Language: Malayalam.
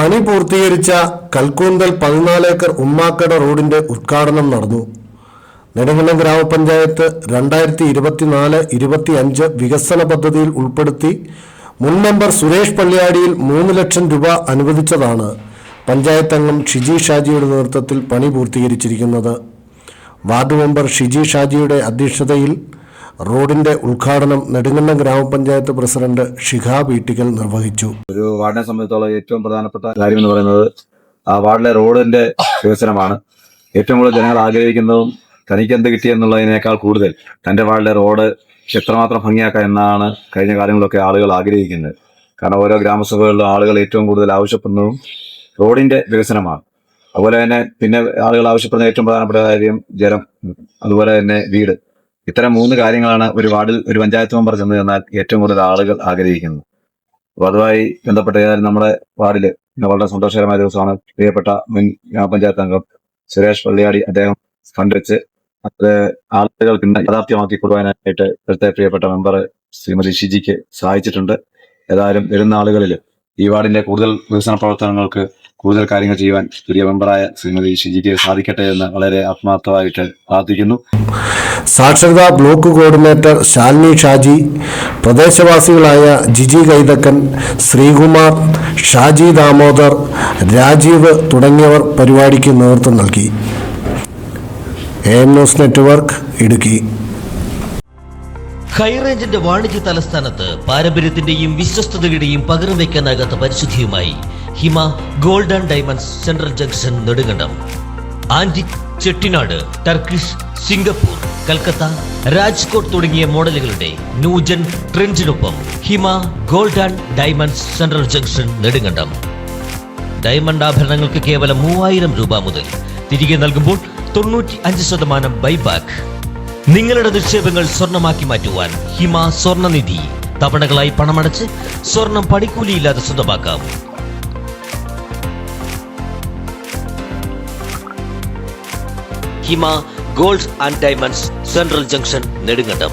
പണി പൂർത്തീകരിച്ച കൽക്കൂന്തൽ 14 ഏക്കർ ഉമ്മാക്കട റോഡിന്റെ ഉദ്ഘാടനം നടന്നു. നെടുങ്കണ്ടം ഗ്രാമപഞ്ചായത്ത് 2024-25 വികസന പദ്ധതിയിൽ ഉൾപ്പെടുത്തി മുൻ മെമ്പർ സുരേഷ് പള്ളിയാടിയിൽ 3 ലക്ഷം രൂപ അനുവദിച്ചതാണ് പഞ്ചായത്ത് അംഗം ഷിജി ഷാജിയുടെ നേതൃത്വത്തിൽ പണി പൂർത്തീകരിച്ചിരിക്കുന്നത്. വാർഡ് മെമ്പർ ഷിജി ഷാജിയുടെ അധ്യക്ഷതയിൽ റോഡിന്റെ ഉദ്ഘാടനം നെടുങ്കണ്ടം ഗ്രാമപഞ്ചായത്ത് പ്രസിഡന്റ് ഷിഹാബ് ഈട്ടിക്കൽ നിർവഹിച്ചു. ഒരു വാർഡിനെ സംബന്ധിച്ചോളം ഏറ്റവും പ്രധാനപ്പെട്ട കാര്യം എന്ന് പറയുന്നത് ആ വാർഡിലെ റോഡിന്റെ വികസനമാണ്. ഏറ്റവും കൂടുതൽ ജനങ്ങൾ ആഗ്രഹിക്കുന്നതും തനിക്ക് എന്ത് കിട്ടിയെന്നുള്ളതിനേക്കാൾ കൂടുതൽ തന്റെ വാർഡിലെ റോഡ് എത്രമാത്രം ഭംഗിയാക്കാം എന്നാണ് കഴിഞ്ഞ കാലങ്ങളിലൊക്കെ ആളുകൾ ആഗ്രഹിക്കുന്നത്. കാരണം ഓരോ ഗ്രാമസഭകളിലും ആളുകൾ ഏറ്റവും കൂടുതൽ ആവശ്യപ്പെടുന്നതും റോഡിന്റെ വികസനമാണ്. അതുപോലെ തന്നെ പിന്നെ ആളുകൾ ആവശ്യപ്പെടുന്ന ഏറ്റവും പ്രധാനപ്പെട്ട കാര്യം ജലം, അതുപോലെ തന്നെ വീട്. ഇത്തരം 3 കാര്യങ്ങളാണ് ഒരു വാർഡിൽ ഒരു പഞ്ചായത്ത് മെമ്പർ ചെന്ന് ചെന്നാൽ ഏറ്റവും കൂടുതൽ ആളുകൾ ആഗ്രഹിക്കുന്നത്. അപ്പോൾ അതുമായി ബന്ധപ്പെട്ട നമ്മുടെ വാർഡിൽ വളരെ സന്തോഷകരമായ ദിവസമാണ്. പ്രിയപ്പെട്ട മുൻ ഗ്രാമപഞ്ചായത്ത് അംഗം സുരേഷ് പള്ളിയാടി അദ്ദേഹം ഫണ്ട് വെച്ച് അത് ആളുകൾക്ക് യാഥാർത്ഥ്യമാക്കി കൊടുക്കാനായിട്ട് ഇപ്പോഴത്തെ പ്രിയപ്പെട്ട മെമ്പർ ശ്രീമതി ഷിജിക്ക് സഹായിച്ചിട്ടുണ്ട്. ഏതായാലും വരുന്ന ആളുകളിൽ ഈ വാർഡിന്റെ കൂടുതൽ വികസന പ്രവർത്തനങ്ങൾക്ക് കൂടുതൽ കാര്യങ്ങൾ ചെയ്യുവാൻ പുതിയ മെമ്പറായ ശ്രീമതി ഷിജിക്ക് സാധിക്കട്ടെ എന്ന് വളരെ ആത്മാർത്ഥമായിട്ട് പ്രാർത്ഥിക്കുന്നു. സാക്ഷരതാ ബ്ലോക്ക് കോർഡിനേറ്റർ ശാലിനി ഷാജി, പ്രദേശവാസികളായ ജിജി കൈതക്കൻ, ശ്രീകുമാർ, ഷാജി ദാമോദർ, രാജീവ് തുടങ്ങിയവർ പരിപാടിക്ക് നേതൃത്വം നൽകി. AM news network, Idukki. ഹൈറേഞ്ചിന്റെ വാണിജ്യ തലസ്ഥാനത്ത് പാരമ്പര്യത്തിന്റെയും വിശ്വസ്തതയുടെയും പകരം വയ്ക്കാനാകാത്ത പരിശുദ്ധിയുമായി Hima gold and diamonds, central junction, Nedumkandam. Antique, Chettinad, Turkish, Singapore, Calcutta, Rajkot തുടങ്ങിയ മോഡലുകളുടെ ന്യൂജൻ ട്രെൻഡിനൊപ്പം Hima gold and diamonds, central junction, Nedumkandam. Diamond ആഭരണങ്ങൾക്ക് കേവലം 3000 രൂപ മുതൽ, തിരികെ നൽകുമ്പോൾ 95% ബൈബാക്ക്. നിങ്ങളുടെ നിക്ഷേപങ്ങൾ സ്വർണമാക്കി മാറ്റുവാൻ ഹിമ സ്വർണനിധി. തവണകളായി പണമടച്ച് സ്വർണം പണിക്കൂലിയില്ലാതെ സ്വന്തമാക്കാം. Hima gold and diamonds, central junction, Nedumkandam.